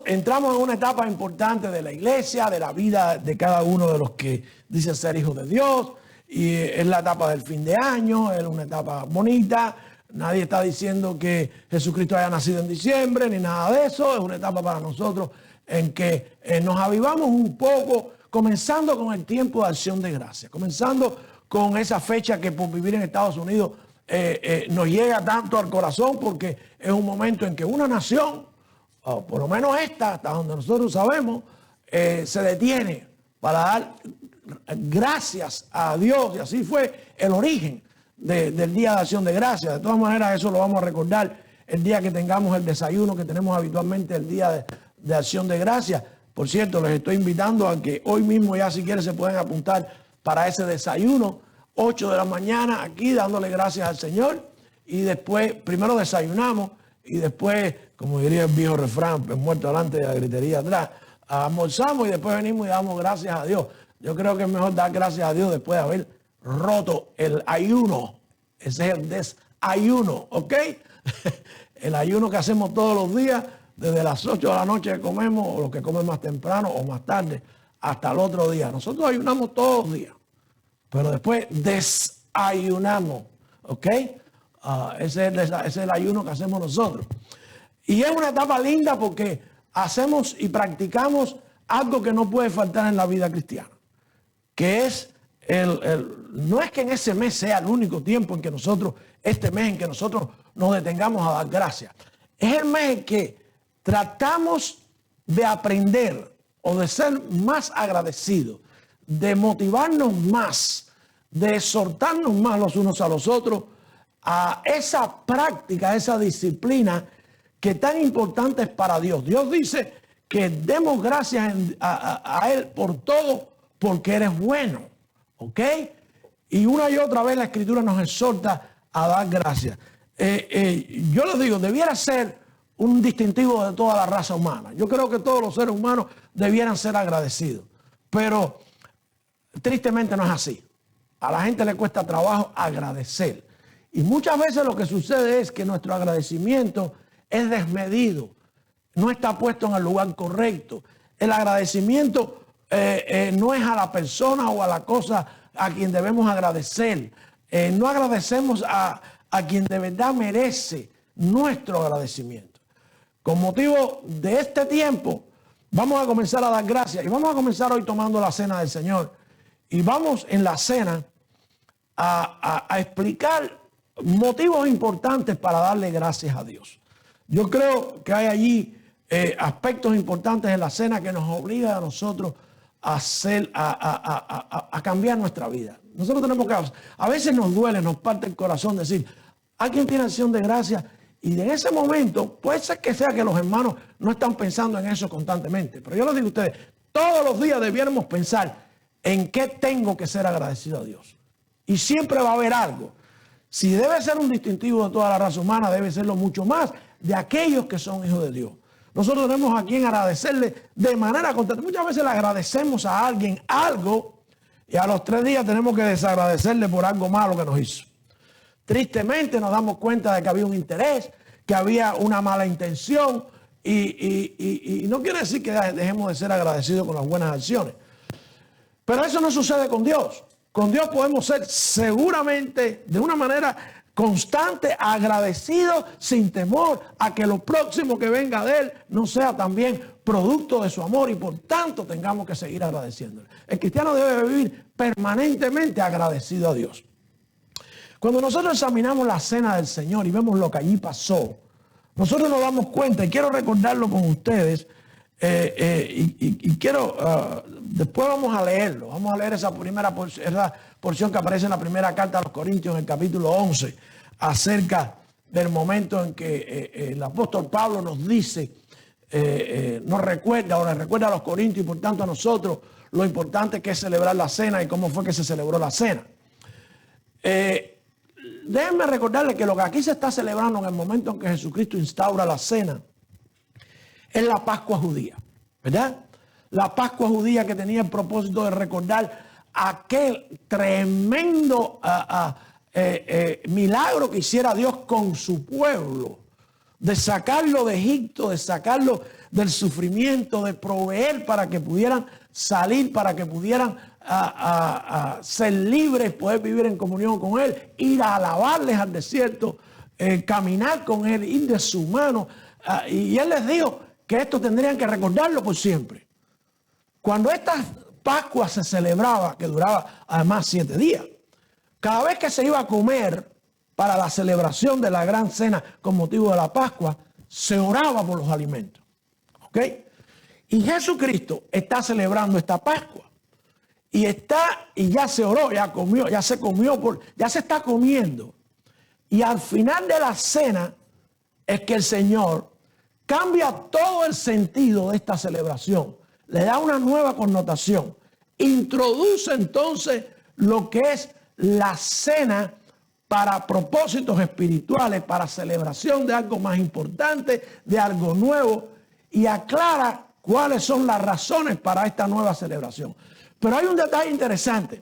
entramos en una etapa importante de la iglesia, de la vida de cada uno de los que dicen ser hijos de Dios. Y es la etapa del fin de año, es una etapa bonita. Nadie está diciendo que Jesucristo haya nacido en diciembre, ni nada de eso. Es una etapa para nosotros en que nos avivamos un poco, comenzando con el tiempo de acción de gracia, comenzando con esa fecha que por vivir en Estados Unidos nos llega tanto al corazón, porque es un momento en que una nación, o por lo menos esta, hasta donde nosotros sabemos, se detiene para dar gracias a Dios. Y así fue el origen del Día de Acción de Gracias. De todas maneras, eso lo vamos a recordar el día que tengamos el desayuno que tenemos habitualmente el Día de Acción de Gracias. Por cierto, les estoy invitando a que hoy mismo ya, si quieren, se pueden apuntar para ese desayuno, 8 de la mañana, aquí dándole gracias al Señor. Y después, primero desayunamos y después, como diría el viejo refrán, pues muerto delante de la gritería atrás, almorzamos y después venimos y damos gracias a Dios. Yo creo que es mejor dar gracias a Dios después de haber roto el ayuno. Ese es el desayuno, ¿ok? El ayuno que hacemos todos los días, desde las 8 de la noche que comemos, o los que comen más temprano o más tarde, hasta el otro día. Nosotros ayunamos todos los días, pero después desayunamos, ¿ok? Ese es el ayuno que hacemos nosotros. Y es una etapa linda porque hacemos y practicamos algo que no puede faltar en la vida cristiana, que es no es que en ese mes sea el único tiempo en que nosotros, este mes en que nosotros nos detengamos a dar gracias. Es el mes en que tratamos de aprender o de ser más agradecidos, de motivarnos más, de exhortarnos más los unos a los otros a esa práctica, a esa disciplina que tan importante es para Dios. Dios dice que demos gracias a Él por todo, porque eres bueno, ¿ok? Y una y otra vez la Escritura nos exhorta a dar gracias. Yo les digo, debiera ser un distintivo de toda la raza humana. Yo creo que todos los seres humanos debieran ser agradecidos, pero tristemente no es así. A la gente le cuesta trabajo agradecer. Y muchas veces lo que sucede es que nuestro agradecimiento es desmedido, no está puesto en el lugar correcto. El agradecimiento no es a la persona o a la cosa a quien debemos agradecer. No agradecemos a quien de verdad merece nuestro agradecimiento. Con motivo de este tiempo, vamos a comenzar a dar gracias. Y vamos a comenzar hoy tomando la cena del Señor. Y vamos en la cena a explicar motivos importantes para darle gracias a Dios. Yo creo que hay allí aspectos importantes en la cena que nos obligan a nosotros a cambiar nuestra vida. Nosotros tenemos que, a veces nos duele, nos parte el corazón decir, ¿a quién tiene acción de gracias? Y en ese momento, puede ser que sea que los hermanos no están pensando en eso constantemente. Pero yo les digo a ustedes, todos los días debiéramos pensar en qué tengo que ser agradecido a Dios. Y siempre va a haber algo. Si debe ser un distintivo de toda la raza humana, debe serlo mucho más de aquellos que son hijos de Dios. Nosotros tenemos a quien agradecerle de manera constante. Muchas veces le agradecemos a alguien algo y a los 3 días tenemos que desagradecerle por algo malo que nos hizo. Tristemente nos damos cuenta de que había un interés, que había una mala intención y no quiere decir que dejemos de ser agradecidos con las buenas acciones. Pero eso no sucede con Dios. Con Dios podemos ser seguramente de una manera constante, agradecidos, sin temor a que lo próximo que venga de Él no sea también producto de su amor y por tanto tengamos que seguir agradeciéndole. El cristiano debe vivir permanentemente agradecido a Dios. Cuando nosotros examinamos la cena del Señor y vemos lo que allí pasó, nosotros nos damos cuenta, y quiero recordarlo con ustedes, y quiero, después vamos a leerlo, vamos a leer esa porción que aparece en la primera carta a los Corintios en el capítulo 11, acerca del momento en que el apóstol Pablo nos dice, nos recuerda a los Corintios y por tanto a nosotros lo importante que es celebrar la cena y cómo fue que se celebró la cena. Déjenme recordarles que lo que aquí se está celebrando en el momento en que Jesucristo instaura la cena es la Pascua judía, ¿verdad? La Pascua judía que tenía el propósito de recordar aquel tremendo milagro que hiciera Dios con su pueblo, de sacarlo de Egipto, de sacarlo del sufrimiento, de proveer para que pudieran salir, para que pudieran ser libres, poder vivir en comunión con Él, ir a alabarles al desierto, caminar con Él, ir de su mano. Y Él les dijo que esto tendrían que recordarlo por siempre. Cuando esta Pascua se celebraba, que duraba además 7 días, cada vez que se iba a comer para la celebración de la gran cena con motivo de la Pascua, se oraba por los alimentos. ¿Ok? Y Jesucristo está celebrando esta Pascua. Y ya se oró, ya comió, ya se comió, ya se está comiendo. Y al final de la cena es que el Señor cambia todo el sentido de esta celebración. Le da una nueva connotación. Introduce entonces lo que es la cena para propósitos espirituales, para celebración de algo más importante, de algo nuevo, y aclara cuáles son las razones para esta nueva celebración. Pero hay un detalle interesante.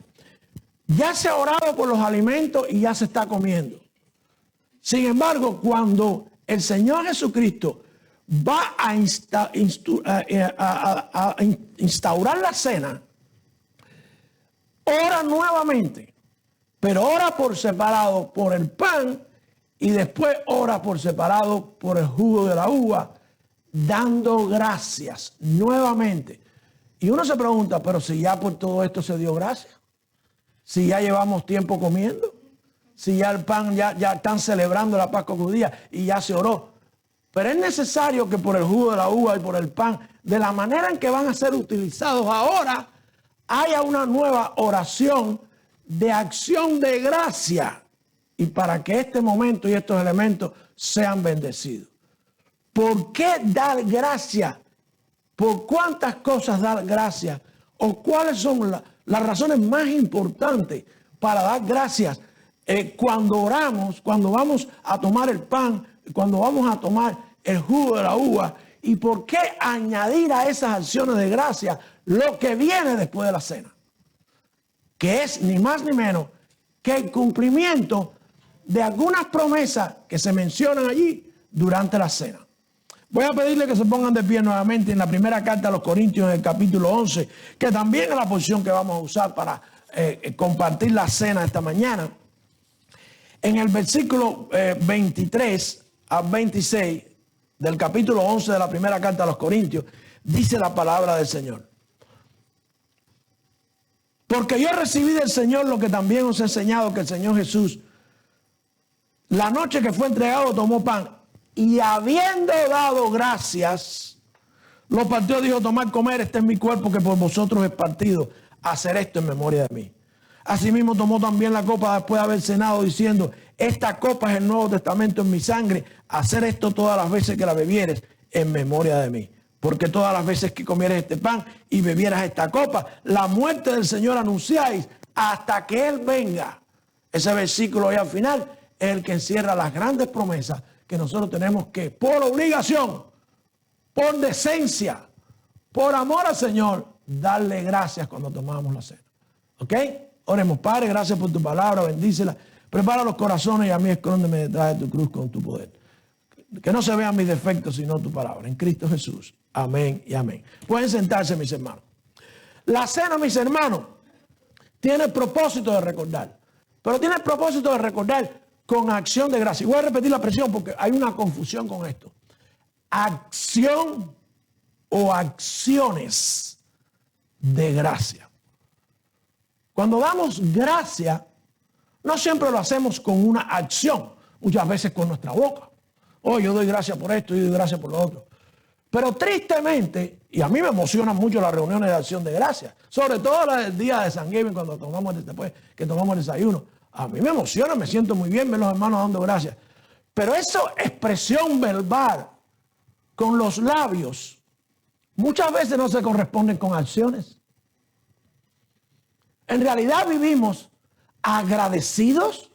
Ya se ha orado por los alimentos y ya se está comiendo. Sin embargo, cuando el Señor Jesucristo va a instaurar la cena, ora nuevamente, pero ora por separado por el pan y después ora por separado por el jugo de la uva, dando gracias nuevamente. Y uno se pregunta, pero si ya por todo esto se dio gracias, si ya llevamos tiempo comiendo, si ya el pan, ya están celebrando la Pascua judía y ya se oró. Pero es necesario que por el jugo de la uva y por el pan, de la manera en que van a ser utilizados ahora, haya una nueva oración de acción de gracia, y para que este momento y estos elementos sean bendecidos. ¿Por qué dar gracia? ¿Por cuántas cosas dar gracias? ¿O cuáles son las razones más importantes para dar gracias cuando oramos, cuando vamos a tomar el pan, cuando vamos a tomar el jugo de la uva? ¿Y por qué añadir a esas acciones de gracia lo que viene después de la cena? Que es ni más ni menos que el cumplimiento de algunas promesas que se mencionan allí durante la cena. Voy a pedirle que se pongan de pie nuevamente en la primera carta a los Corintios, en el capítulo 11, que también es la porción que vamos a usar para compartir la cena esta mañana. En el versículo 23 a 26 del capítulo 11 de la primera carta a los Corintios, dice la palabra del Señor. Porque yo recibí del Señor lo que también os he enseñado, que el Señor Jesús, la noche que fue entregado, tomó pan, y habiendo dado gracias, lo partió, dijo: tomad, comer, este es mi cuerpo que por vosotros es partido, hacer esto en memoria de mí. Asimismo tomó también la copa después de haber cenado, diciendo: esta copa es el Nuevo Testamento en mi sangre, hacer esto todas las veces que la bebieres en memoria de mí. Porque todas las veces que comieres este pan y bebieras esta copa, la muerte del Señor anunciáis hasta que Él venga. Ese versículo ahí al final es el que encierra las grandes promesas que nosotros tenemos que, por obligación, por decencia, por amor al Señor, darle gracias cuando tomamos la cena. ¿Ok? Oremos. Padre, gracias por tu palabra, bendícela. Prepara los corazones y a mí escóndeme detrás de tu cruz con tu poder. Que no se vean mis defectos, sino tu palabra. En Cristo Jesús. Amén y amén. Pueden sentarse, mis hermanos. La cena, mis hermanos, tiene el propósito de recordar. Pero tiene el propósito de recordar con acción de gracia. Y voy a repetir la expresión porque hay una confusión con esto. Acción o acciones de gracia. Cuando damos gracia, no siempre lo hacemos con una acción. Muchas veces con nuestra boca. Oh, yo doy gracias por esto, yo doy gracias por lo otro. Pero tristemente, y a mí me emocionan mucho las reuniones de acción de gracias, sobre todo las del día de San Giving, cuando después que tomamos el desayuno. A mí me emociona, me siento muy bien ver los hermanos dando gracias. Pero esa expresión verbal con los labios muchas veces no se corresponden con acciones. En realidad vivimos agradecidos.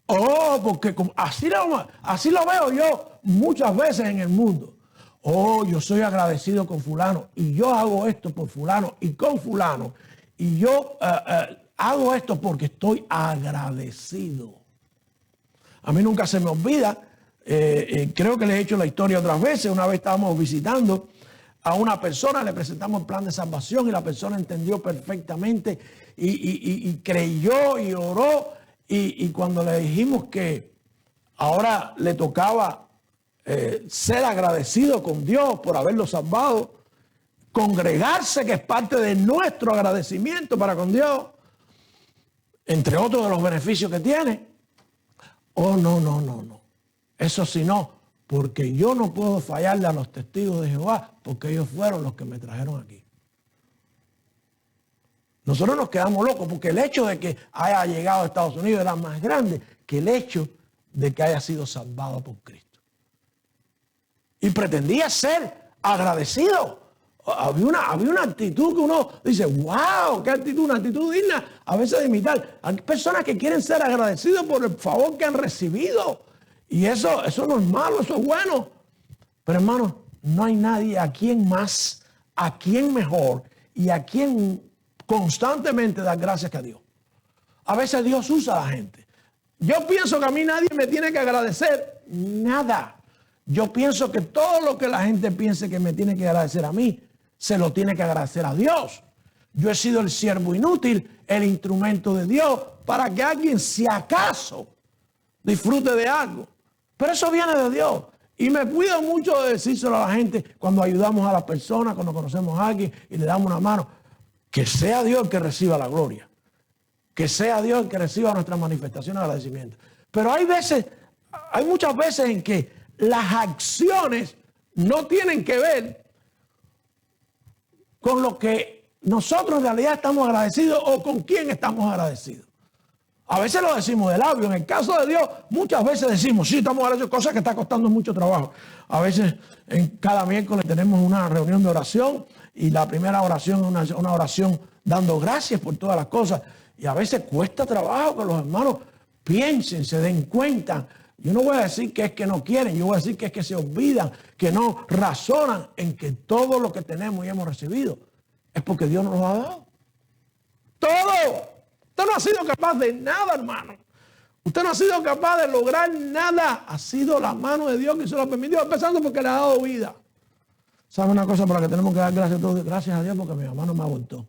Oh, porque así lo veo yo muchas veces en el mundo. Oh, yo soy agradecido con fulano y yo hago esto por fulano y con fulano. Y yo hago esto porque estoy agradecido. A mí nunca se me olvida Creo que les he hecho la historia otras veces. Una vez estábamos visitando a una persona, le presentamos el plan de salvación y la persona entendió perfectamente y creyó y oró. Y cuando le dijimos que ahora le tocaba ser agradecido con Dios por haberlo salvado, congregarse, que es parte de nuestro agradecimiento para con Dios, entre otros de los beneficios que tiene. Oh, no. Eso sí no, porque yo no puedo fallarle a los testigos de Jehová, porque ellos fueron los que me trajeron aquí. Nosotros nos quedamos locos, porque el hecho de que haya llegado a Estados Unidos era más grande que el hecho de que haya sido salvado por Cristo. Y pretendía ser agradecido. Había una actitud que uno dice, wow, qué actitud, una actitud digna a veces de imitar. Hay personas que quieren ser agradecidos por el favor que han recibido. Y eso no es malo, eso es bueno. Pero hermanos, no hay nadie a quien más, a quien mejor y a quien constantemente dar gracias que a Dios. A veces Dios usa a la gente. Yo pienso que a mí nadie me tiene que agradecer nada. Yo pienso que todo lo que la gente piense que me tiene que agradecer a mí, se lo tiene que agradecer a Dios. Yo he sido el siervo inútil, el instrumento de Dios, para que alguien, si acaso, disfrute de algo. Pero eso viene de Dios. Y me cuido mucho de decírselo a la gente cuando ayudamos a las personas, cuando conocemos a alguien y le damos una mano. Que sea Dios el que reciba la gloria. Que sea Dios el que reciba nuestra manifestación de agradecimiento. Pero hay muchas veces en que las acciones no tienen que ver con lo que nosotros en realidad estamos agradecidos o con quién estamos agradecidos. A veces lo decimos de labio. En el caso de Dios, muchas veces decimos, sí, estamos agradecidos, cosas que está costando mucho trabajo. A veces, cada miércoles tenemos una reunión de oración y la primera oración es una oración dando gracias por todas las cosas. Y a veces cuesta trabajo que los hermanos piensen, se den cuenta. Yo no voy a decir que es que no quieren, yo voy a decir que es que se olvidan, que no razonan en que todo lo que tenemos y hemos recibido es porque Dios nos lo ha dado. Todo. Usted no ha sido capaz de nada, hermano. Usted no ha sido capaz de lograr nada. Ha sido la mano de Dios que se lo ha permitido, empezando porque le ha dado vida. ¿Sabe una cosa por la que tenemos que dar gracias a todos? Gracias a Dios porque mi mamá no me abortó.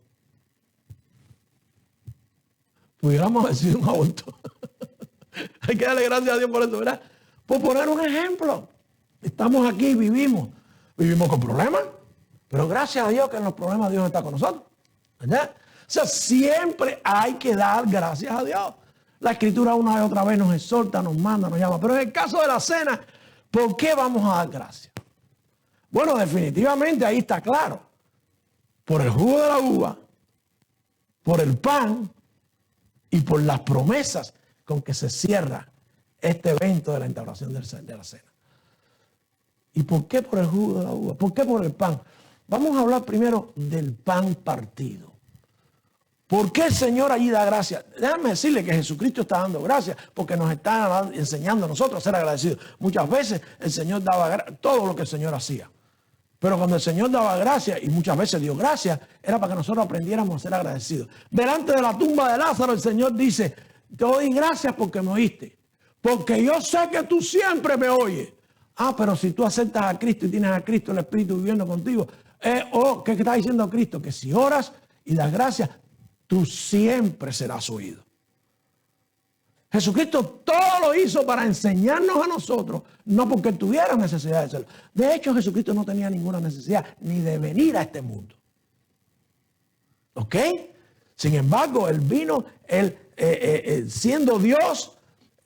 Pudiéramos decir un aborto. Hay que darle gracias a Dios por eso, ¿verdad? Por poner un ejemplo. Estamos aquí, vivimos con problemas, pero gracias a Dios que en los problemas Dios está con nosotros, ¿verdad? O sea, siempre hay que dar gracias a Dios. La Escritura una y otra vez nos exhorta, nos manda, nos llama. Pero en el caso de la cena, ¿por qué vamos a dar gracias? Bueno, definitivamente ahí está claro. Por el jugo de la uva, por el pan y por las promesas con que se cierra este evento de la instauración de la cena. ¿Y por qué por el jugo de la uva? ¿Por qué por el pan? Vamos a hablar primero del pan partido. ¿Por qué el Señor allí da gracias? Déjame decirle que Jesucristo está dando gracias porque nos está enseñando a nosotros a ser agradecidos. Muchas veces el Señor daba todo lo que el Señor hacía. Pero cuando el Señor daba gracias, y muchas veces dio gracias, era para que nosotros aprendiéramos a ser agradecidos. Delante de la tumba de Lázaro, el Señor dice, te doy gracias porque me oíste. Porque yo sé que tú siempre me oyes. Ah, pero si tú aceptas a Cristo y tienes a Cristo, el Espíritu viviendo contigo. ¿Qué está diciendo Cristo? Que si oras y das gracias, tú siempre serás oído. Jesucristo todo lo hizo para enseñarnos a nosotros, no porque tuviera necesidad de hacerlo. De hecho, Jesucristo no tenía ninguna necesidad ni de venir a este mundo. ¿Ok? Sin embargo, Él vino, siendo Dios,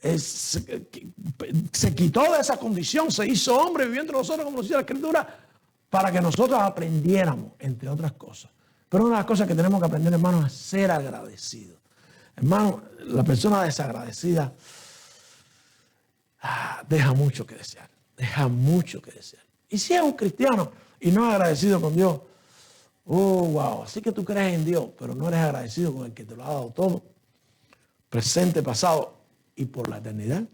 se quitó de esa condición, se hizo hombre, vivió entre nosotros, como decía la Escritura, para que nosotros aprendiéramos, entre otras cosas. Pero una de las cosas que tenemos que aprender, hermanos, es ser agradecidos. Hermano, la persona desagradecida deja mucho que desear. Deja mucho que desear. Y si es un cristiano y no es agradecido con Dios, oh, wow, así que tú crees en Dios, pero no eres agradecido con el que te lo ha dado todo, presente, pasado y por la eternidad.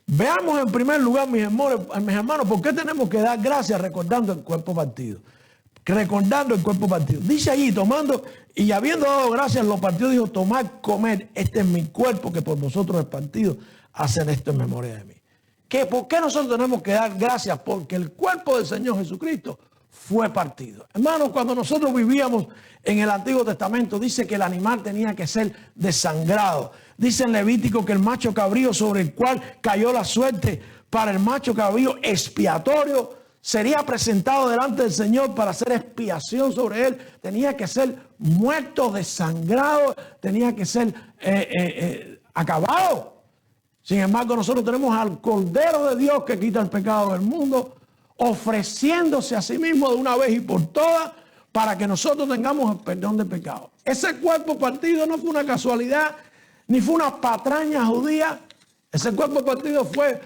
Veamos en primer lugar, mis hermanos, por qué tenemos que dar gracias recordando el cuerpo partido. Recordando el cuerpo partido. Dice allí, tomando y habiendo dado gracias, lo partió, dijo, tomad, comer, este es mi cuerpo que por vosotros es partido. hacen esto en memoria de mí. ¿Por qué nosotros tenemos que dar gracias? Porque el cuerpo del Señor Jesucristo fue partido. Hermanos, cuando nosotros vivíamos en el Antiguo Testamento, dice que el animal tenía que ser desangrado. Dice en Levítico que el macho cabrío sobre el cual cayó la suerte para el macho cabrío expiatorio sería presentado delante del Señor para hacer expiación sobre él. Tenía que ser muerto, desangrado, tenía que ser acabado. Sin embargo, nosotros tenemos al Cordero de Dios que quita el pecado del mundo, ofreciéndose a sí mismo de una vez y por todas para que nosotros tengamos el perdón de pecado. Ese cuerpo partido no fue una casualidad, ni fue una patraña judía. Ese cuerpo partido fue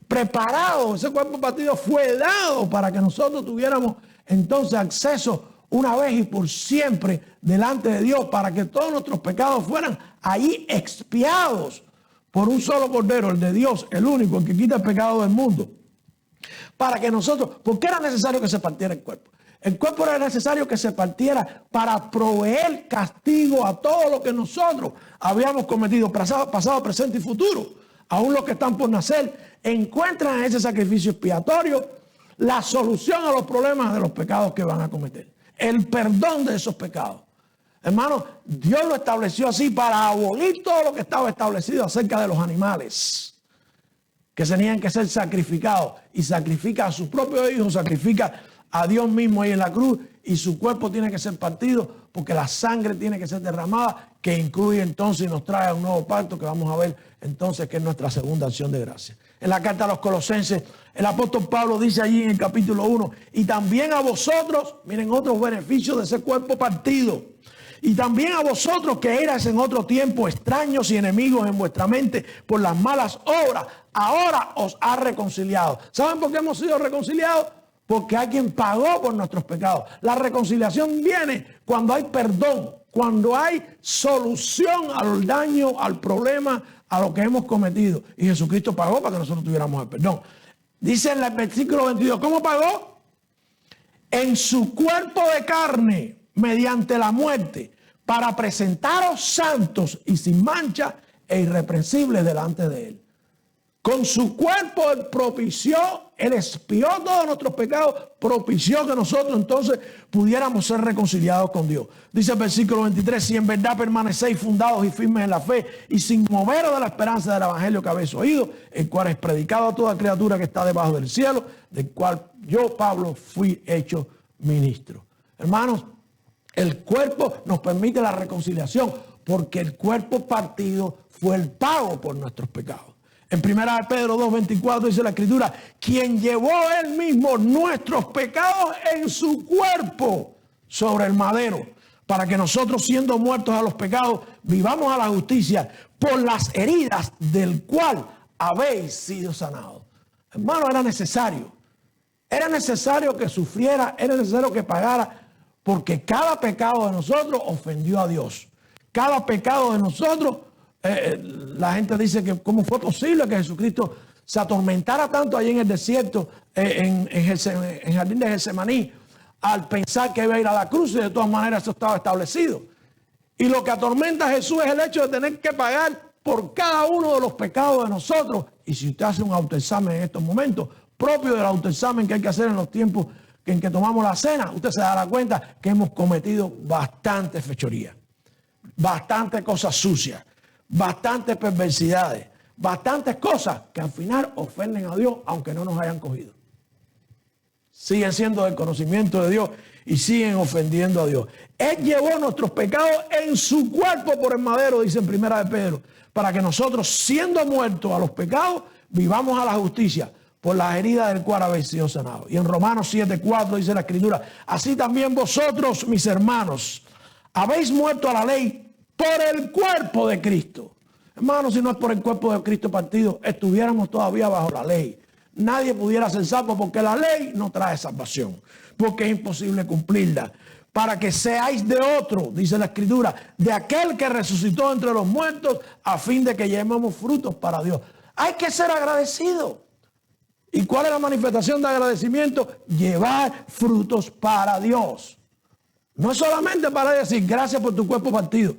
preparado, ese cuerpo partido fue dado para que nosotros tuviéramos entonces acceso una vez y por siempre delante de Dios, para que todos nuestros pecados fueran ahí expiados por un solo Cordero, el de Dios, el único, el que quita el pecado del mundo. Para que nosotros, ¿por qué era necesario que se partiera el cuerpo? El cuerpo era necesario que se partiera para proveer castigo a todo lo que nosotros habíamos cometido, pasado, presente y futuro. Aún los que están por nacer encuentran en ese sacrificio expiatorio la solución a los problemas de los pecados que van a cometer. El perdón de esos pecados. Hermanos, Dios lo estableció así para abolir todo lo que estaba establecido acerca de los animales que tenían que ser sacrificados, y sacrifica a su propio hijo, sacrifica a Dios mismo ahí en la cruz, y su cuerpo tiene que ser partido porque la sangre tiene que ser derramada, que incluye entonces y nos trae a un nuevo pacto que vamos a ver entonces, que es nuestra segunda acción de gracia. En la carta a los Colosenses, el apóstol Pablo dice allí en el capítulo 1, y también a vosotros, miren otros beneficios de ese cuerpo partido, y también a vosotros que erais en otro tiempo extraños y enemigos en vuestra mente por las malas obras, ahora os ha reconciliado. ¿Saben por qué hemos sido reconciliados? Porque hay quien pagó por nuestros pecados. La reconciliación viene cuando hay perdón, cuando hay solución al daño, al problema, a lo que hemos cometido. Y Jesucristo pagó para que nosotros tuviéramos el perdón. Dice en el versículo 22, ¿cómo pagó? En su cuerpo de carne, mediante la muerte, para presentaros santos y sin mancha e irreprensibles delante de Él. Con su cuerpo Él propició, Él expió todos nuestros pecados, propició que nosotros entonces pudiéramos ser reconciliados con Dios. Dice el versículo 23, si en verdad permanecéis fundados y firmes en la fe y sin moveros de la esperanza del evangelio que habéis oído, el cual es predicado a toda criatura que está debajo del cielo, del cual yo, Pablo, fui hecho ministro. Hermanos, el cuerpo nos permite la reconciliación porque el cuerpo partido fue el pago por nuestros pecados. En 1 Pedro 2:24 dice la Escritura, quien llevó él mismo nuestros pecados en su cuerpo sobre el madero, para que nosotros, siendo muertos a los pecados, vivamos a la justicia, por las heridas del cual habéis sido sanados. Hermano, era necesario que sufriera, era necesario que pagara, porque cada pecado de nosotros ofendió a Dios. Cada pecado de nosotros, la gente dice que cómo fue posible que Jesucristo se atormentara tanto allí en el desierto, en Jardín de Getsemaní, al pensar que iba a ir a la cruz, y de todas maneras eso estaba establecido. Y lo que atormenta a Jesús es el hecho de tener que pagar por cada uno de los pecados de nosotros. Y si usted hace un autoexamen en estos momentos, propio del autoexamen que hay que hacer en los tiempos en que tomamos la cena, usted se dará cuenta que hemos cometido bastante fechoría, bastante cosas sucias, bastantes perversidades, bastantes cosas que al final ofenden a Dios aunque no nos hayan cogido. Siguen siendo del conocimiento de Dios y siguen ofendiendo a Dios. Él llevó nuestros pecados en su cuerpo por el madero, dice en 1 Pedro, para que nosotros, siendo muertos a los pecados, vivamos a la justicia, por las heridas del cual habéis sido sanados. Y en Romanos 7:4 dice la Escritura, así también vosotros, mis hermanos, habéis muerto a la ley por el cuerpo de Cristo. Hermanos, si no es por el cuerpo de Cristo partido, estuviéramos todavía bajo la ley. Nadie pudiera ser salvo porque la ley no trae salvación, porque es imposible cumplirla. Para que seáis de otro, dice la Escritura, de aquel que resucitó entre los muertos, a fin de que llevemos frutos para Dios. Hay que ser agradecidos. ¿Y cuál es la manifestación de agradecimiento? Llevar frutos para Dios. No es solamente para decir gracias por tu cuerpo partido.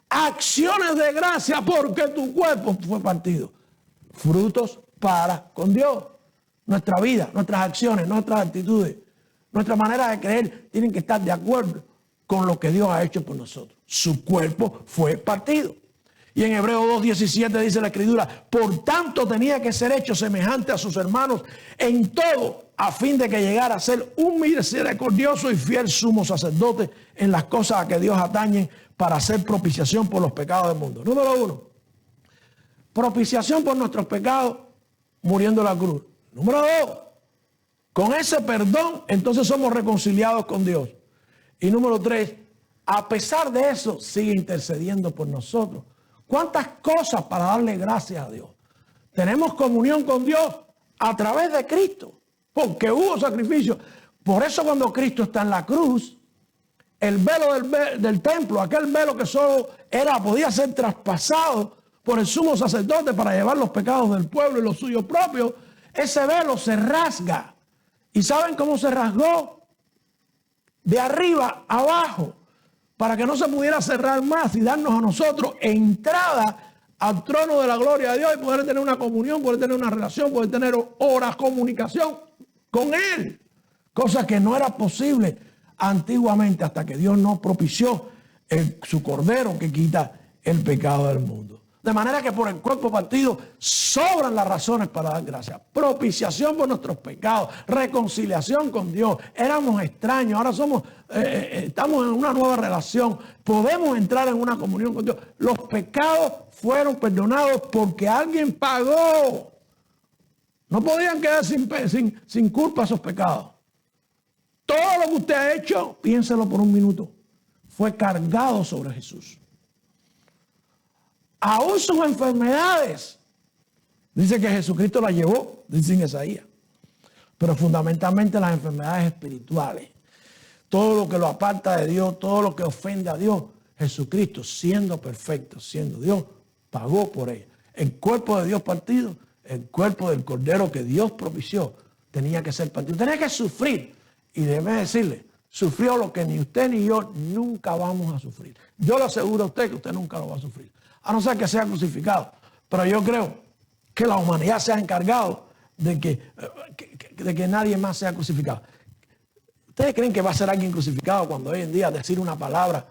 acciones de gracia porque tu cuerpo fue partido. Frutos para con Dios. Nuestra vida, nuestras acciones, nuestras actitudes, nuestra manera de creer tienen que estar de acuerdo con lo que Dios ha hecho por nosotros. Su cuerpo fue partido. Y en Hebreos 2:17 dice la Escritura, por tanto tenía que ser hecho semejante a sus hermanos en todo, a fin de que llegara a ser un misericordioso y fiel sumo sacerdote en las cosas a que Dios atañe para hacer propiciación por los pecados del mundo. Número 1, propiciación por nuestros pecados muriendo en la cruz. Número 2, con ese perdón entonces somos reconciliados con Dios. Y número 3, a pesar de eso sigue intercediendo por nosotros. ¿Cuántas cosas para darle gracias a Dios? Tenemos comunión con Dios a través de Cristo, porque hubo sacrificio. Por eso cuando Cristo está en la cruz, el velo del templo, aquel velo que solo podía ser traspasado por el sumo sacerdote para llevar los pecados del pueblo y los suyos propios, ese velo se rasga. ¿Y saben cómo se rasgó? De arriba a abajo, para que no se pudiera cerrar más y darnos a nosotros entrada al trono de la gloria de Dios y poder tener una comunión, poder tener una relación, poder tener horas, comunicación con Él. Cosa que no era posible antiguamente hasta que Dios nos propició su Cordero que quita el pecado del mundo. De manera que por el cuerpo partido sobran las razones para dar gracias. Propiciación por nuestros pecados, reconciliación con Dios. Éramos extraños, ahora estamos en una nueva relación. Podemos entrar en una comunión con Dios. Los pecados fueron perdonados porque alguien pagó. No podían quedar sin culpa esos pecados. Todo lo que usted ha hecho, piénselo por un minuto, fue cargado sobre Jesús. Aún sus enfermedades, dice que Jesucristo las llevó, dice en Isaías. Pero fundamentalmente las enfermedades espirituales. Todo lo que lo aparta de Dios, todo lo que ofende a Dios, Jesucristo, siendo perfecto, siendo Dios, pagó por ella. El cuerpo de Dios partido, el cuerpo del Cordero que Dios propició, tenía que ser partido. Tenía que sufrir. Y déjeme decirle, sufrió lo que ni usted ni yo nunca vamos a sufrir. Yo le aseguro a usted que usted nunca lo va a sufrir. A no ser que sea crucificado. Pero yo creo que la humanidad se ha encargado de que nadie más sea crucificado. ¿Ustedes creen que va a ser alguien crucificado cuando hoy en día decir una palabra,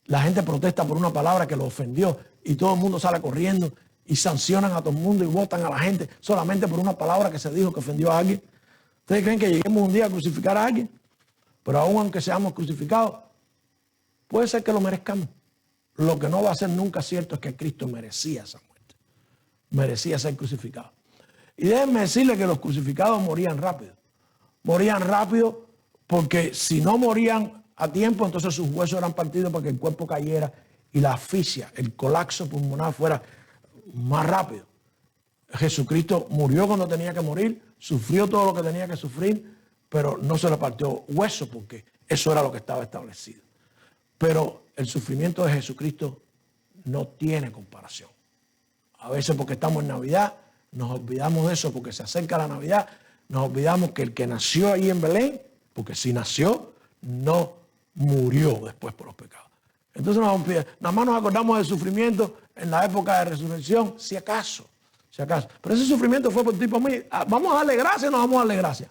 la gente protesta por una palabra que lo ofendió y todo el mundo sale corriendo y sancionan a todo el mundo y votan a la gente solamente por una palabra que se dijo que ofendió a alguien? ¿Ustedes creen que lleguemos un día a crucificar a alguien? Pero aún aunque seamos crucificados, puede ser que lo merezcamos. Lo que no va a ser nunca cierto es que Cristo merecía esa muerte. Merecía ser crucificado. Y déjenme decirle que los crucificados morían rápido. Morían rápido porque si no morían a tiempo, entonces sus huesos eran partidos para que el cuerpo cayera y la asfixia, el colapso pulmonar fuera más rápido. Jesucristo murió cuando tenía que morir, sufrió todo lo que tenía que sufrir, pero no se le partió hueso porque eso era lo que estaba establecido. Pero el sufrimiento de Jesucristo no tiene comparación. A veces porque estamos en Navidad, nos olvidamos de eso porque se acerca la Navidad, nos olvidamos que el que nació ahí en Belén, porque si nació, no murió después por los pecados. Entonces nada más nos acordamos del sufrimiento en la época de resurrección, si acaso. Pero ese sufrimiento fue por tipo mío. ¿Vamos a darle gracias o no vamos a darle gracias?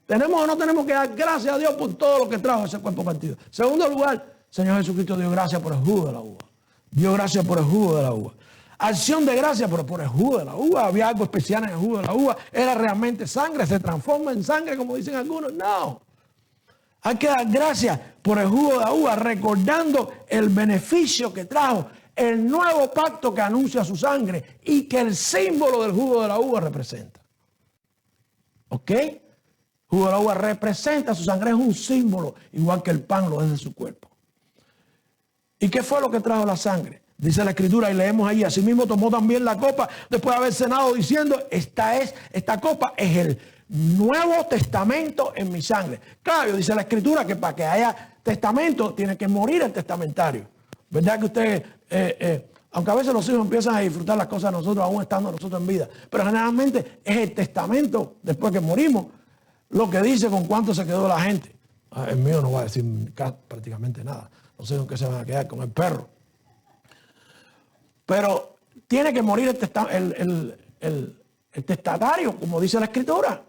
¿Tenemos o no tenemos que dar gracias a Dios por todo lo que trajo ese cuerpo partido? Segundo lugar, Señor Jesucristo dio gracias por el jugo de la uva. Dio gracias por el jugo de la uva. Acción de gracias por el jugo de la uva. Había algo especial en el jugo de la uva. ¿Era realmente sangre? ¿Se transforma en sangre como dicen algunos? No. Hay que dar gracias por el jugo de la uva, recordando el beneficio que trajo el nuevo pacto que anuncia su sangre y que el símbolo del jugo de la uva representa. ¿Ok? El jugo de la uva representa, su sangre es un símbolo, igual que el pan lo es de su cuerpo. ¿Y qué fue lo que trajo la sangre? Dice la Escritura y leemos ahí, asimismo tomó también la copa después de haber cenado diciendo, esta copa es el Nuevo Testamento en mi sangre. Claro, dice la Escritura que para que haya testamento tiene que morir el testamentario. ¿Verdad que usted, aunque a veces los hijos empiezan a disfrutar las cosas de nosotros aún estando nosotros en vida, pero generalmente es el testamento después que morimos lo que dice con cuánto se quedó la gente. El mío no va a decir prácticamente nada. No sé con qué se van a quedar, con el perro. Pero tiene que morir el testatario, como dice la Escritura.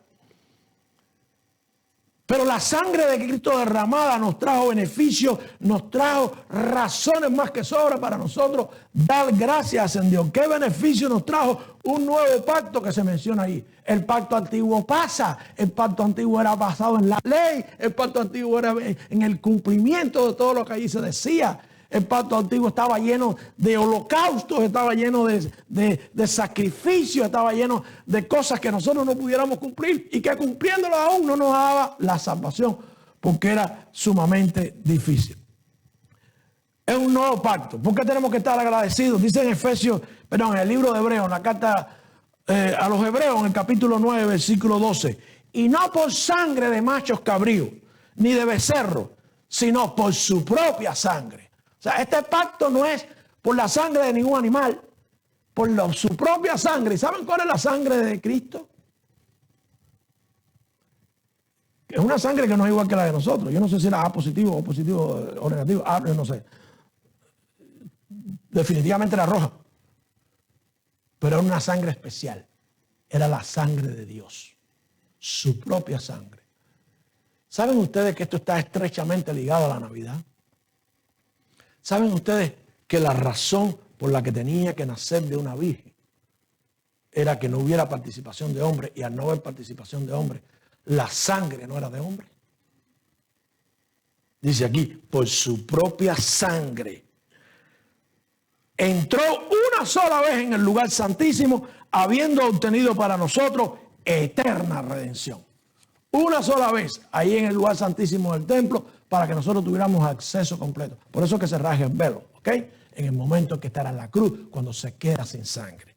Pero la sangre de Cristo derramada nos trajo beneficios, nos trajo razones más que sobra para nosotros dar gracias en Dios. ¿Qué beneficio nos trajo? Un nuevo pacto que se menciona ahí. El pacto antiguo pasa, el pacto antiguo era basado en la ley, el pacto antiguo era en el cumplimiento de todo lo que allí se decía. El pacto antiguo estaba lleno de holocaustos, estaba lleno de sacrificios, estaba lleno de cosas que nosotros no pudiéramos cumplir y que cumpliéndolo aún no nos daba la salvación porque era sumamente difícil. Es un nuevo pacto. ¿Por qué tenemos que estar agradecidos? Dice en el libro de Hebreos, en la carta a los Hebreos, en el capítulo 9, versículo 12. Y no por sangre de machos cabríos, ni de becerros, sino por su propia sangre. O sea, este pacto no es por la sangre de ningún animal, por su propia sangre. ¿Y saben cuál es la sangre de Cristo? Es una sangre que no es igual que la de nosotros. Yo no sé si era A positivo o positivo o negativo. Yo no sé. Definitivamente era roja. Pero era una sangre especial. Era la sangre de Dios. Su propia sangre. ¿Saben ustedes que esto está estrechamente ligado a la Navidad? ¿Saben ustedes que la razón por la que tenía que nacer de una virgen era que no hubiera participación de hombre, y al no haber participación de hombre, la sangre no era de hombre? Dice aquí, por su propia sangre entró una sola vez en el lugar santísimo, habiendo obtenido para nosotros eterna redención. Una sola vez ahí en el lugar santísimo del templo, para que nosotros tuviéramos acceso completo. Por eso que se rasga el velo, ¿ok? En el momento que estará en la cruz, cuando se queda sin sangre.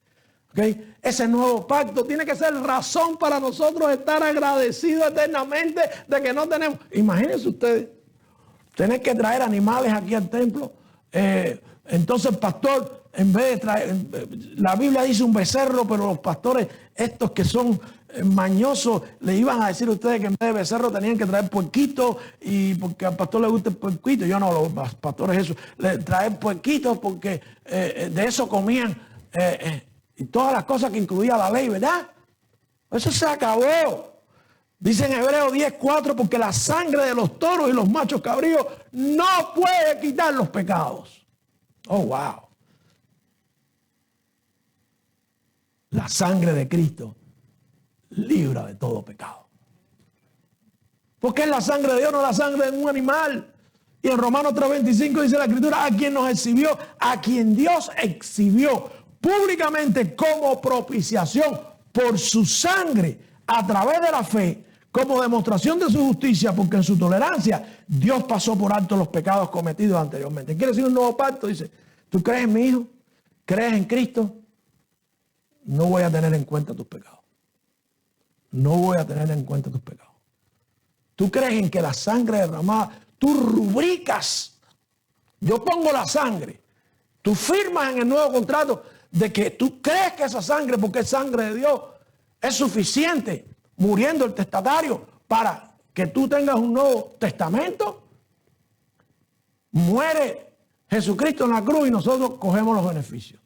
¿Ok? Ese nuevo pacto tiene que ser razón para nosotros estar agradecidos eternamente de que no tenemos. Imagínense ustedes, tener que traer animales aquí al templo. Entonces el pastor, en vez de traer, la Biblia dice un becerro, pero los pastores, estos que son mañosos, le iban a decir a ustedes que en vez de becerro tenían que traer puerquitos, y porque al pastor le gusta el puerquito. Yo no, los pastores eso, traer puerquitos porque de eso comían y todas las cosas que incluía la ley, ¿verdad? Eso se acabó. Dice en Hebreos 10:4, porque la sangre de los toros y los machos cabríos no puede quitar los pecados. Oh, wow. La sangre de Cristo libra de todo pecado. Porque es la sangre de Dios, no la sangre de un animal. Y en Romanos 3:25 dice la Escritura, a quien nos exhibió, a quien Dios exhibió públicamente como propiciación por su sangre a través de la fe, como demostración de su justicia, porque en su tolerancia Dios pasó por alto los pecados cometidos anteriormente. Quiere decir un nuevo pacto. Dice, ¿tú crees en mi Hijo? ¿Crees en Cristo? No voy a tener en cuenta tus pecados. No voy a tener en cuenta tus pecados. ¿Tú crees en que la sangre derramada, tú rubricas? Yo pongo la sangre. Tú firmas en el nuevo contrato de que tú crees que esa sangre, porque es sangre de Dios, es suficiente, muriendo el testatario, para que tú tengas un nuevo testamento. Muere Jesucristo en la cruz y nosotros cogemos los beneficios.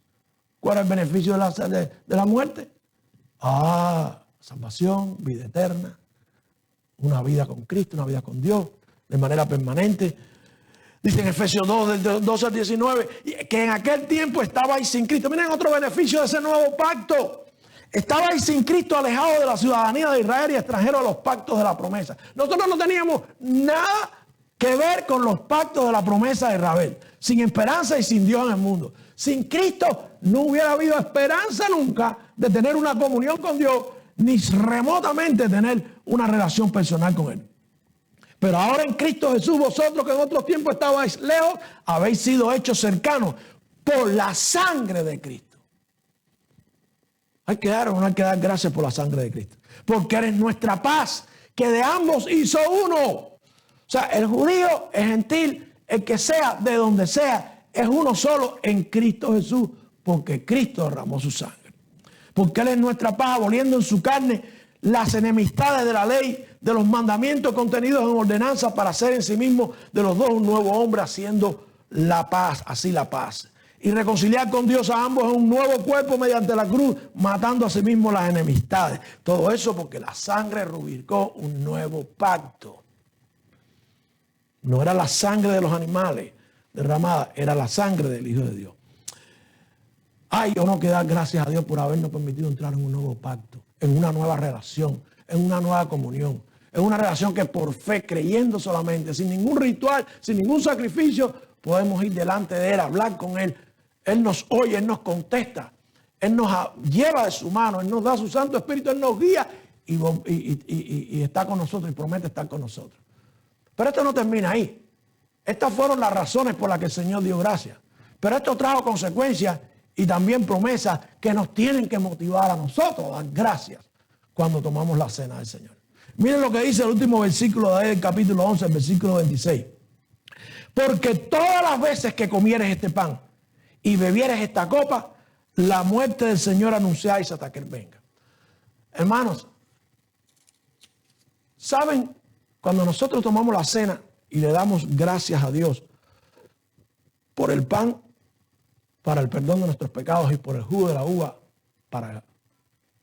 ¿Cuál es el beneficio de la muerte? Salvación, vida eterna, una vida con Cristo, una vida con Dios, de manera permanente. Dice en Efesios 2, del 12 al 19, que en aquel tiempo estabais sin Cristo. Miren otro beneficio de ese nuevo pacto. Estabais sin Cristo, alejados de la ciudadanía de Israel y extranjeros a los pactos de la promesa. Nosotros no teníamos nada que ver con los pactos de la promesa de Israel. Sin esperanza y sin Dios en el mundo. Sin Cristo no hubiera habido esperanza nunca de tener una comunión con Dios, ni remotamente tener una relación personal con Él. Pero ahora en Cristo Jesús, vosotros que en otros tiempos estabais lejos, habéis sido hechos cercanos por la sangre de Cristo. Hay que dar o no hay que dar gracias por la sangre de Cristo. Porque eres nuestra paz, que de ambos hizo uno. O sea, el judío, el gentil, el que sea, de donde sea, es uno solo en Cristo Jesús, porque Cristo derramó su sangre. Porque Él es nuestra paz, aboliendo en su carne las enemistades de la ley, de los mandamientos contenidos en ordenanza, para hacer en sí mismo de los dos un nuevo hombre, haciendo la paz, así la paz. y reconciliar con Dios a ambos en un nuevo cuerpo mediante la cruz, matando a sí mismo las enemistades. Todo eso porque la sangre rubricó un nuevo pacto. No era la sangre de los animales derramada, era la sangre del Hijo de Dios. Ay, yo no quiero dar gracias a Dios por habernos permitido entrar en un nuevo pacto, en una nueva relación, en una nueva comunión. En una relación que por fe, creyendo solamente, sin ningún ritual, sin ningún sacrificio, podemos ir delante de Él, hablar con Él. Él nos oye, Él nos contesta, Él nos lleva de su mano, Él nos da su Santo Espíritu, Él nos guía y está con nosotros y promete estar con nosotros. Pero esto no termina ahí. Estas fueron las razones por las que el Señor dio gracias. Pero esto trajo consecuencias y también promesas que nos tienen que motivar a nosotros a dar gracias cuando tomamos la cena del Señor. Miren lo que dice el último versículo de ahí del capítulo 11, el versículo 26. Porque todas las veces que comieres este pan y bebieres esta copa, la muerte del Señor anunciáis hasta que Él venga. Hermanos, ¿saben? Cuando nosotros tomamos la cena y le damos gracias a Dios por el pan, para el perdón de nuestros pecados y por el jugo de la uva, para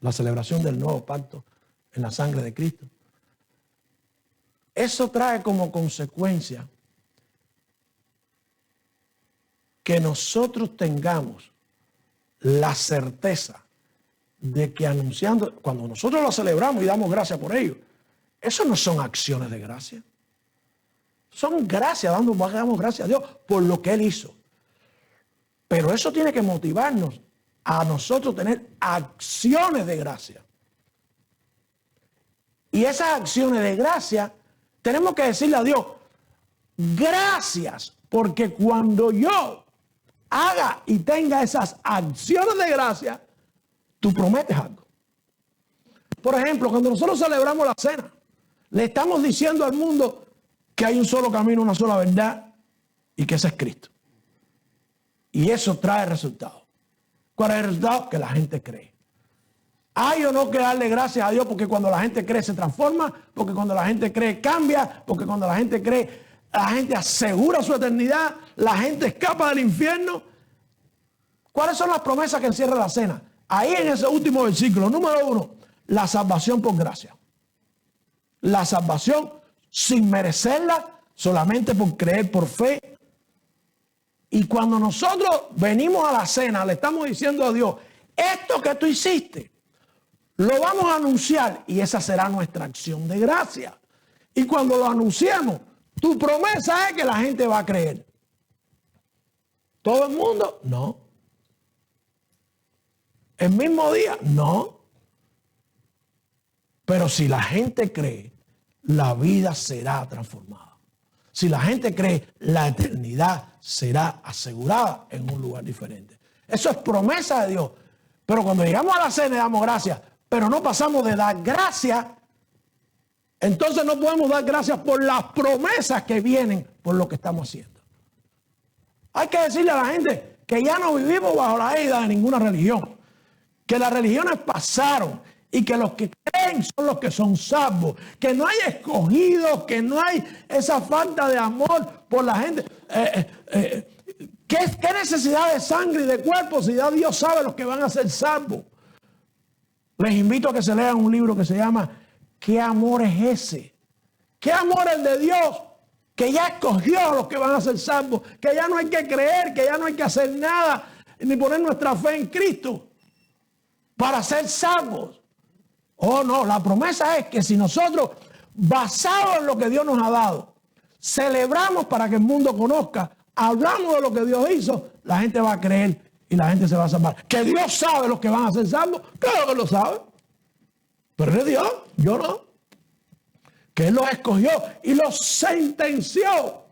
la celebración del nuevo pacto en la sangre de Cristo, eso trae como consecuencia que nosotros tengamos la certeza de que anunciando, cuando nosotros lo celebramos y damos gracias por ello, eso no son acciones de gracia. Son gracias, damos gracias a Dios por lo que Él hizo. Pero eso tiene que motivarnos a nosotros tener acciones de gracia. Y esas acciones de gracia tenemos que decirle a Dios, gracias, porque cuando yo haga y tenga esas acciones de gracia, tú prometes algo. Por ejemplo, cuando nosotros celebramos la cena, le estamos diciendo al mundo que hay un solo camino, una sola verdad, y que ese es Cristo. Y eso trae resultados. ¿Cuál es el resultado? Que la gente cree. Hay o no que darle gracias a Dios porque cuando la gente cree se transforma, porque cuando la gente cree cambia, porque cuando la gente cree, la gente asegura su eternidad, la gente escapa del infierno. ¿Cuáles son las promesas que encierra la cena? Ahí en ese último versículo, número 1, la salvación por gracia. La salvación sin merecerla, solamente por creer por fe. Y cuando nosotros venimos a la cena, le estamos diciendo a Dios, esto que tú hiciste, lo vamos a anunciar y esa será nuestra acción de gracia. Y cuando lo anunciemos, tu promesa es que la gente va a creer. ¿Todo el mundo? No. ¿El mismo día? No. Pero si la gente cree, la vida será transformada. Si la gente cree, la eternidad será asegurada en un lugar diferente. Eso es promesa de Dios. Pero cuando llegamos a la cena y damos gracias, pero no pasamos de dar gracias, entonces no podemos dar gracias por las promesas que vienen por lo que estamos haciendo. Hay que decirle a la gente que ya no vivimos bajo la égida de ninguna religión, que las religiones pasaron y que los que creen son los que son salvos, que no hay escogidos, que no hay esa falta de amor por la gente. ¿Qué necesidad de sangre y de cuerpo si ya Dios sabe los que van a ser salvos? Les invito a que se lean un libro que se llama ¿Qué amor es ese? ¿Qué amor es el de Dios? Que ya escogió a los que van a ser salvos, que ya no hay que creer, que ya no hay que hacer nada, ni poner nuestra fe en Cristo para ser salvos. Oh no, la promesa es que si nosotros, basados en lo que Dios nos ha dado, celebramos para que el mundo conozca, hablamos de lo que Dios hizo, la gente va a creer y la gente se va a salvar. Que Dios sabe los que van a ser salvos, claro que lo sabe. Pero es Dios, yo no. Que Él los escogió y los sentenció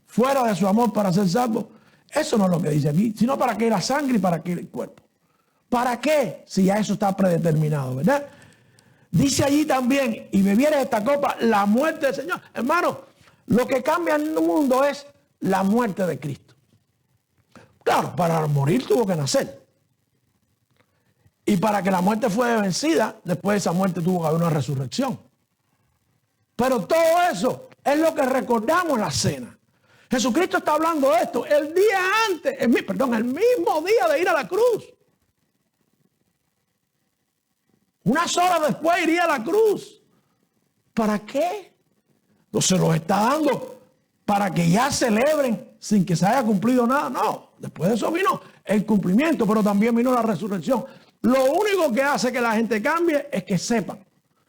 fuera de su amor para ser salvos. Eso no es lo que dice aquí, sino para que la sangre y para que el cuerpo. ¿Para qué? Si ya eso está predeterminado, ¿verdad? Dice allí también, y bebieres esta copa, la muerte del Señor. Hermano, lo que cambia en el mundo es la muerte de Cristo. Claro, para morir tuvo que nacer. Y para que la muerte fuera vencida, después de esa muerte tuvo que haber una resurrección. Pero todo eso es lo que recordamos en la cena. Jesucristo está hablando de esto el día antes, el mismo día de ir a la cruz. Unas horas después iría a la cruz. ¿Para qué? Entonces los está dando para que ya celebren sin que se haya cumplido nada. No, después de eso vino el cumplimiento, pero también vino la resurrección. Lo único que hace que la gente cambie es que sepan.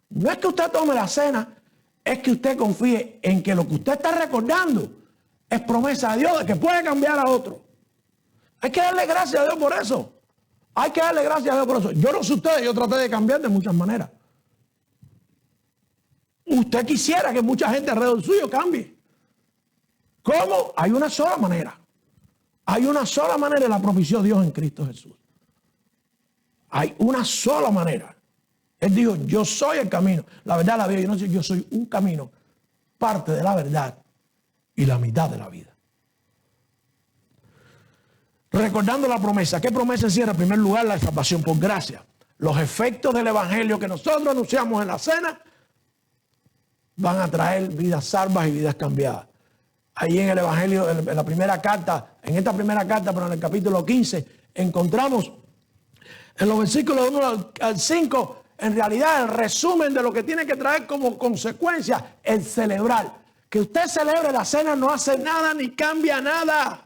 No es que usted tome la cena, es que usted confíe en que lo que usted está recordando es promesa de Dios de que puede cambiar a otro. Hay que darle gracias a Dios por eso. Hay que darle gracias a Dios por eso. Yo no sé ustedes, yo traté de cambiar de muchas maneras. Usted quisiera que mucha gente alrededor suyo cambie. ¿Cómo? Hay una sola manera. Hay una sola manera, la propició Dios en Cristo Jesús. Hay una sola manera. Él dijo, yo soy el camino, la verdad, la vida. Yo no sé, yo soy un camino, parte de la verdad y la mitad de la vida. Recordando la promesa. ¿Qué promesa encierra? En primer lugar, la salvación por gracia. Los efectos del evangelio que nosotros anunciamos en la cena van a traer vidas salvas y vidas cambiadas. Ahí en el evangelio, en la primera carta, en esta primera carta, pero en el capítulo 15, encontramos en los versículos 1 al 5, en realidad el resumen de lo que tiene que traer como consecuencia el celebrar. Que usted celebre la cena no hace nada ni cambia nada.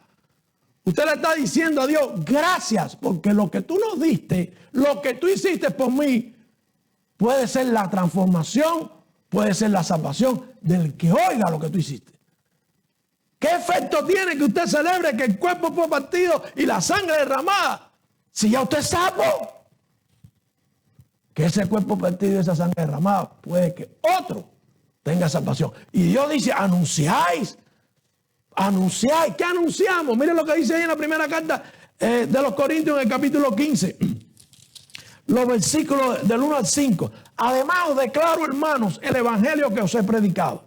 Usted le está diciendo a Dios, gracias, porque lo que tú nos diste, lo que tú hiciste por mí, puede ser la transformación, puede ser la salvación del que oiga lo que tú hiciste. ¿Qué efecto tiene que usted celebre que el cuerpo fue partido y la sangre derramada? Si ya usted es salvo, que ese cuerpo partido y esa sangre derramada puede que otro tenga salvación. Y Dios dice, anunciáis. Anunciáis. ¿Qué anunciamos? Miren lo que dice ahí en la primera carta de los Corintios en el capítulo 15. Los versículos del 1 al 5. Además os declaro, hermanos, el evangelio que os he predicado,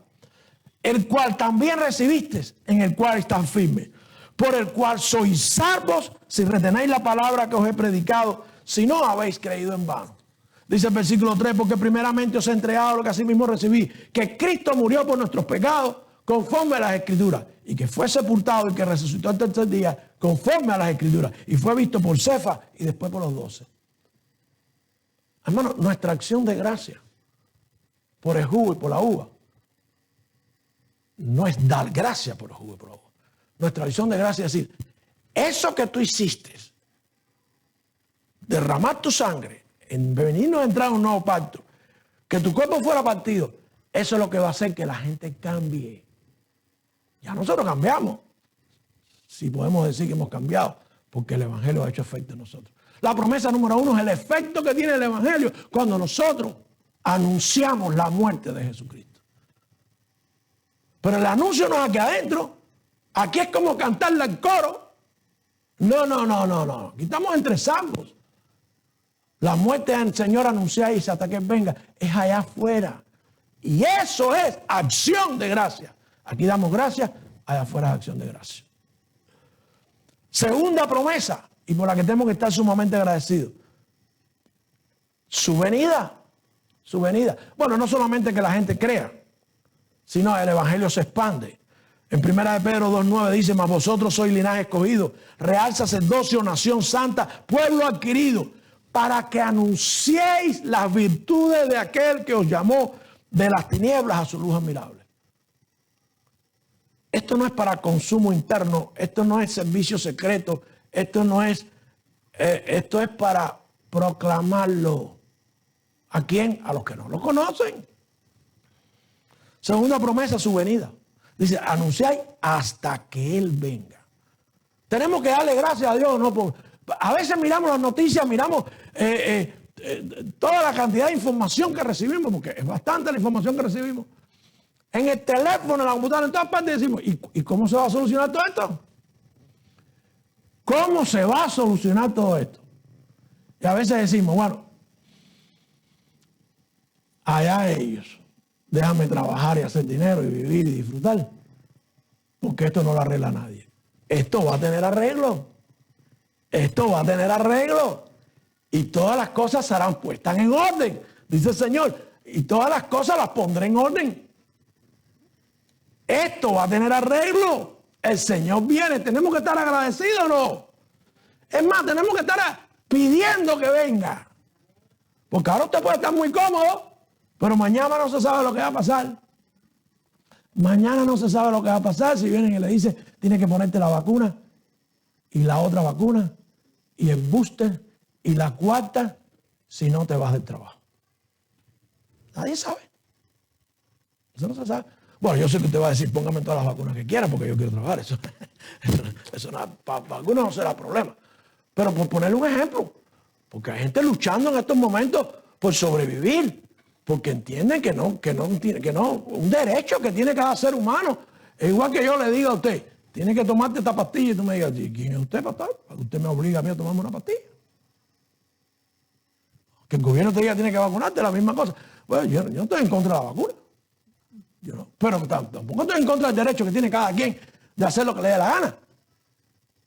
el cual también recibisteis, en el cual están firmes, por el cual sois salvos si retenéis la palabra que os he predicado, si no habéis creído en vano. Dice el versículo 3, porque primeramente os he entregado lo que asimismo recibí, que Cristo murió por nuestros pecados, conforme a las Escrituras, y que fue sepultado y que resucitó al tercer día, conforme a las Escrituras, y fue visto por Cefas y después por los 12. Hermano, nuestra acción de gracia por el jugo y por la uva no es dar gracias por el jugo y por la uva. Nuestra acción de gracia es decir, eso que tú hiciste, derramar tu sangre, en venirnos a entrar en un nuevo pacto, que tu cuerpo fuera partido, eso es lo que va a hacer que la gente cambie. Ya nosotros cambiamos. Si podemos decir que hemos cambiado, porque el evangelio ha hecho efecto en nosotros. La promesa número 1 es el efecto que tiene el evangelio cuando nosotros anunciamos la muerte de Jesucristo. Pero el anuncio no es aquí adentro. Aquí es como cantarle al coro. No. Aquí estamos entre salvos. La muerte del Señor anunciáis hasta que Él venga. Es allá afuera. Y eso es acción de gracia. Aquí damos gracias, allá afuera es acción de gracia. Segunda promesa, y por la que tenemos que estar sumamente agradecidos. Su venida. Su venida. Bueno, no solamente que la gente crea, sino el evangelio se expande. En 1 Pedro 2:9 dice, mas vosotros sois linaje escogido, real sacerdocio, nación santa, pueblo adquirido, para que anunciéis las virtudes de aquel que os llamó de las tinieblas a su luz admirable. Esto no es para consumo interno, esto no es servicio secreto, esto es para proclamarlo. ¿A quién? A los que no lo conocen. Segunda promesa, su venida. Dice, anunciáis hasta que Él venga. Tenemos que darle gracias a Dios, ¿no? A veces miramos las noticias, miramos toda la cantidad de información que recibimos, porque es bastante la información que recibimos. En el teléfono, en la computadora, en todas partes decimos, ¿y cómo se va a solucionar todo esto? ¿Cómo se va a solucionar todo esto? Y a veces decimos, bueno, allá ellos, déjame trabajar y hacer dinero y vivir y disfrutar, porque esto no lo arregla nadie. Esto va a tener arreglo. Esto va a tener arreglo. Y todas las cosas serán puestas en orden, dice el Señor. Y todas las cosas las pondré en orden. Esto va a tener arreglo. El Señor viene. ¿Tenemos que estar agradecidos o no? Es más, tenemos que estar pidiendo que venga. Porque ahora usted puede estar muy cómodo, pero mañana no se sabe lo que va a pasar. Mañana no se sabe lo que va a pasar si vienen y le dicen, tienes que ponerte la vacuna y la otra vacuna y el booster y la cuarta, si no te vas del trabajo. Nadie sabe. Eso no se sabe. Bueno, yo sé que usted va a decir, póngame todas las vacunas que quiera porque yo quiero trabajar. Eso no, para vacunas no será problema. Pero por ponerle un ejemplo, porque hay gente luchando en estos momentos por sobrevivir, porque entienden que no, un derecho que tiene cada ser humano. Es igual que yo le diga a usted, tiene que tomarte esta pastilla y tú me digas, ¿quién es usted, pastor? Para que usted me obligue a mí a tomarme una pastilla. Que el gobierno te diga tiene que vacunarte, la misma cosa. Bueno, yo no estoy en contra de la vacuna. Yo no, pero tampoco estoy en contra del derecho que tiene cada quien de hacer lo que le dé la gana.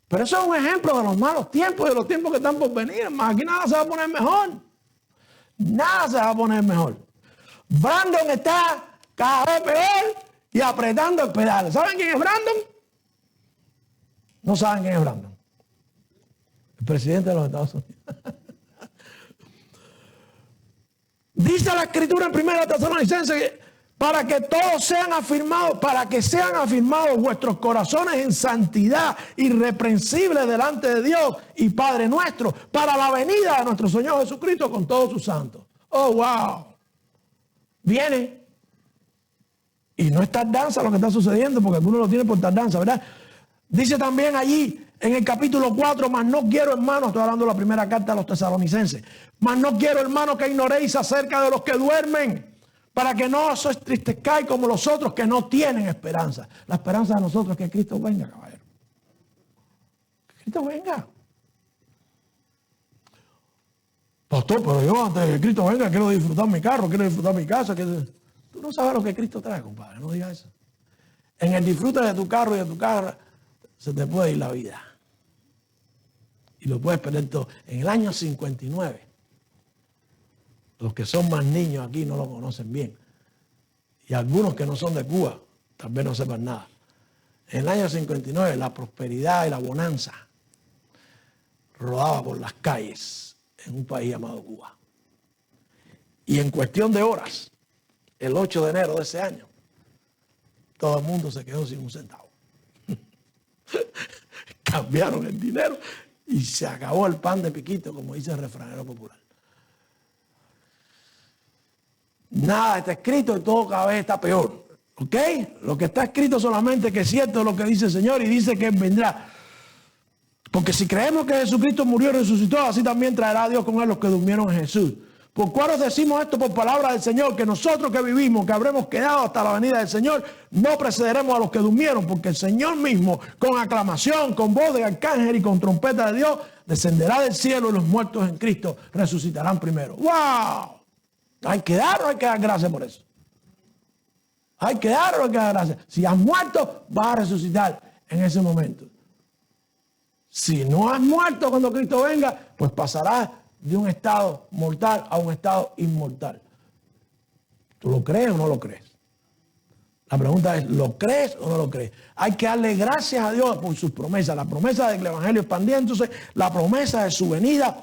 Pero eso es un ejemplo de los malos tiempos y de los tiempos que están por venir. Más aquí nada se va a poner mejor. Nada se va a poner mejor. Brandon está cada vez peor y apretando el pedal. ¿Saben quién es Brandon? No saben quién es Brandon. El presidente de los Estados Unidos. Dice la Escritura en 1 Tesalonicenses que para que todos sean afirmados, para que sean afirmados vuestros corazones en santidad irreprensible delante de Dios y Padre nuestro, para la venida de nuestro Señor Jesucristo con todos sus santos. Oh, wow. Viene. Y no es tardanza lo que está sucediendo, porque algunos lo tienen por tardanza, ¿verdad? Dice también allí en el capítulo 4, mas no quiero, hermanos, estoy hablando de la primera carta a los tesalonicenses, mas no quiero, hermanos, que ignoréis acerca de los que duermen, para que no os entristezcáis como los otros que no tienen esperanza. La esperanza de nosotros es que Cristo venga, caballero. Que Cristo venga. Pastor, pero yo antes de que Cristo venga quiero disfrutar mi carro, quiero disfrutar mi casa. Tú no sabes lo que Cristo trae, compadre, no digas eso. En el disfrute de tu carro y de tu casa se te puede ir la vida. Y lo puedes perder todo. En el año 59, los que son más niños aquí no lo conocen bien. Y algunos que no son de Cuba, tal vez no sepan nada. En el año 59, la prosperidad y la bonanza rodaba por las calles en un país llamado Cuba. Y en cuestión de horas, el 8 de enero de ese año, todo el mundo se quedó sin un centavo. Cambiaron el dinero y se acabó el pan de piquito, como dice el refranero popular. Nada está escrito y todo cada vez está peor. ¿Ok? Lo que está escrito solamente que es cierto lo que dice el Señor y dice que Él vendrá. Porque si creemos que Jesucristo murió y resucitó, así también traerá a Dios con Él los que durmieron en Jesús. ¿Por cuál os decimos esto por palabra del Señor? Que nosotros que vivimos, que habremos quedado hasta la venida del Señor, no precederemos a los que durmieron, porque el Señor mismo, con aclamación, con voz de arcángel y con trompeta de Dios, descenderá del cielo y los muertos en Cristo resucitarán primero. ¡Wow! Hay que dar o hay que dar gracias por eso. Hay que dar o hay que dar gracias. Si has muerto, vas a resucitar en ese momento. Si no has muerto cuando Cristo venga, pues pasarás de un estado mortal a un estado inmortal. ¿Tú lo crees o no lo crees? La pregunta es, ¿lo crees o no lo crees? Hay que darle gracias a Dios por sus promesas. La promesa del Evangelio expandiéndose, la promesa de su venida.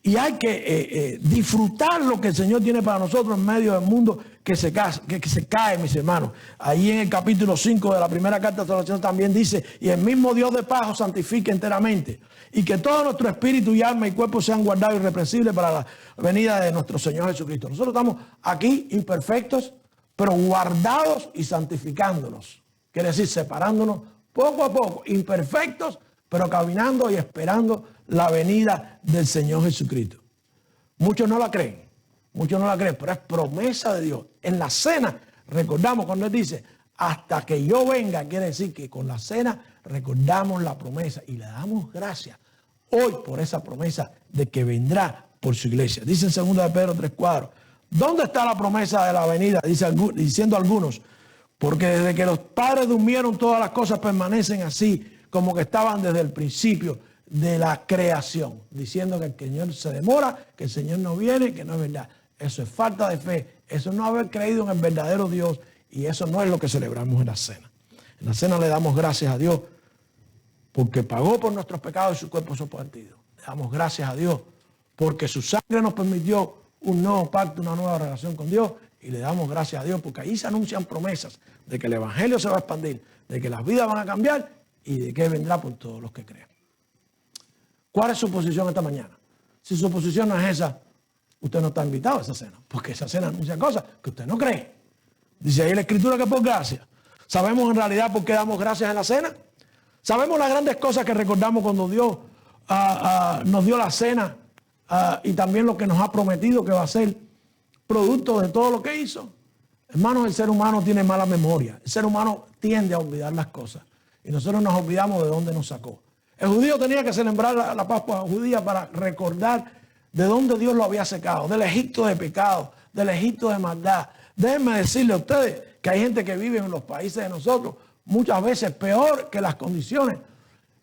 Y hay que disfrutar lo que el Señor tiene para nosotros en medio del mundo que se cae, mis hermanos. Ahí en el capítulo 5 de la primera carta de Tesalonicenses también dice, y el mismo Dios de paz os santifique enteramente, y que todo nuestro espíritu y alma y cuerpo sean guardados irreprensibles para la venida de nuestro Señor Jesucristo. Nosotros estamos aquí imperfectos, pero guardados y santificándonos. Quiere decir, separándonos poco a poco, imperfectos, pero caminando y esperando la venida del Señor Jesucristo. Muchos no la creen, pero es promesa de Dios. En la cena, recordamos cuando Él dice, hasta que yo venga, quiere decir que con la cena recordamos la promesa y le damos gracias hoy por esa promesa de que vendrá por su iglesia. Dice en 2 de Pedro 3:4, ¿dónde está la promesa de la venida? Diciendo algunos, porque desde que los padres durmieron todas las cosas permanecen así como que estaban desde el principio de la creación, diciendo que el Señor se demora, que el Señor no viene, que no es verdad. Eso es falta de fe, eso no haber creído en el verdadero Dios y eso no es lo que celebramos en la cena. En la cena le damos gracias a Dios porque pagó por nuestros pecados y su cuerpo fue partido. Le damos gracias a Dios porque su sangre nos permitió un nuevo pacto, una nueva relación con Dios. Y le damos gracias a Dios porque ahí se anuncian promesas de que el evangelio se va a expandir, de que las vidas van a cambiar y de que Él vendrá por todos los que crean. ¿Cuál es su posición esta mañana? Si su posición no es esa, usted no está invitado a esa cena, porque esa cena anuncia cosas que usted no cree. Dice ahí la Escritura que por gracia. ¿Sabemos en realidad por qué damos gracias en la cena? ¿Sabemos las grandes cosas que recordamos cuando Dios nos dio la cena y también lo que nos ha prometido que va a ser producto de todo lo que hizo? Hermanos, el ser humano tiene mala memoria. El ser humano tiende a olvidar las cosas. Y nosotros nos olvidamos de dónde nos sacó. El judío tenía que celebrar la Pascua judía para recordar de dónde Dios lo había sacado. Del Egipto de pecado, del Egipto de maldad. Déjenme decirle a ustedes que hay gente que vive en los países de nosotros muchas veces peor que las condiciones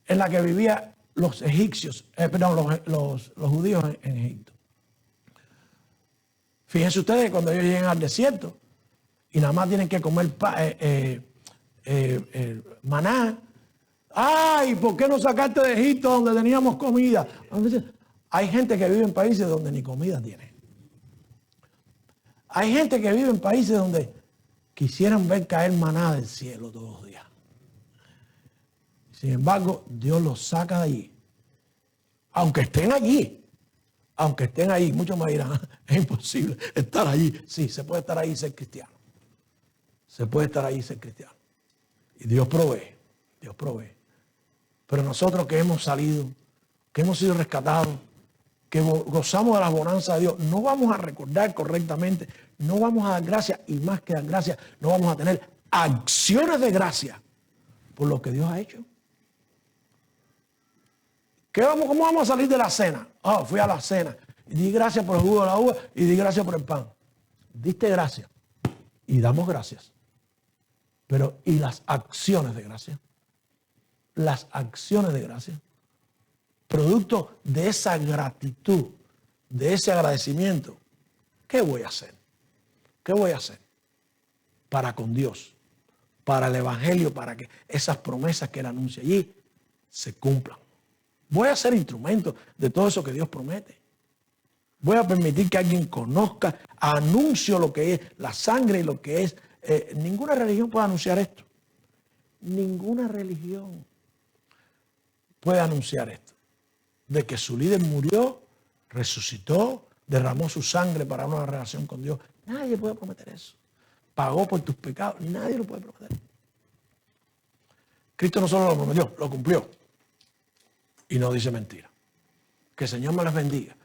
en las que vivían los egipcios, los judíos en Egipto. Fíjense ustedes que cuando ellos llegan al desierto y nada más tienen que comer maná. ¡Ay! ¿Por qué no sacaste de Egipto donde teníamos comida? Hay gente que vive en países donde ni comida tiene. Hay gente que vive en países donde quisieran ver caer maná del cielo todos los días. Sin embargo, Dios los saca de allí. Aunque estén allí. Aunque estén ahí, muchos me dirán, es imposible estar allí. Sí, se puede estar ahí y ser cristiano. Se puede estar ahí y ser cristiano. Y Dios provee, Dios provee. Pero nosotros que hemos salido, que hemos sido rescatados, que gozamos de la bonanza de Dios, no vamos a recordar correctamente, no vamos a dar gracias y más que dar gracias, no vamos a tener acciones de gracia por lo que Dios ha hecho. ¿Cómo vamos a salir de la cena? Fui a la cena y di gracias por el jugo de la uva y di gracias por el pan. Diste gracias y damos gracias. Pero ¿y las acciones de gracia? Las acciones de gracia. Producto de esa gratitud, de ese agradecimiento. ¿Qué voy a hacer? ¿Qué voy a hacer? Para con Dios, para el evangelio, para que esas promesas que Él anuncia allí se cumplan. Voy a ser instrumento de todo eso que Dios promete. Voy a permitir que alguien conozca, anuncio lo que es la sangre y lo que es. Ninguna religión puede anunciar esto. Ninguna religión puede anunciar esto. De que su líder murió, resucitó, derramó su sangre para una relación con Dios. Nadie puede prometer eso. Pagó por tus pecados. Nadie lo puede prometer. Cristo no solo lo prometió, lo cumplió. Y no dice mentira. Que el Señor me las bendiga.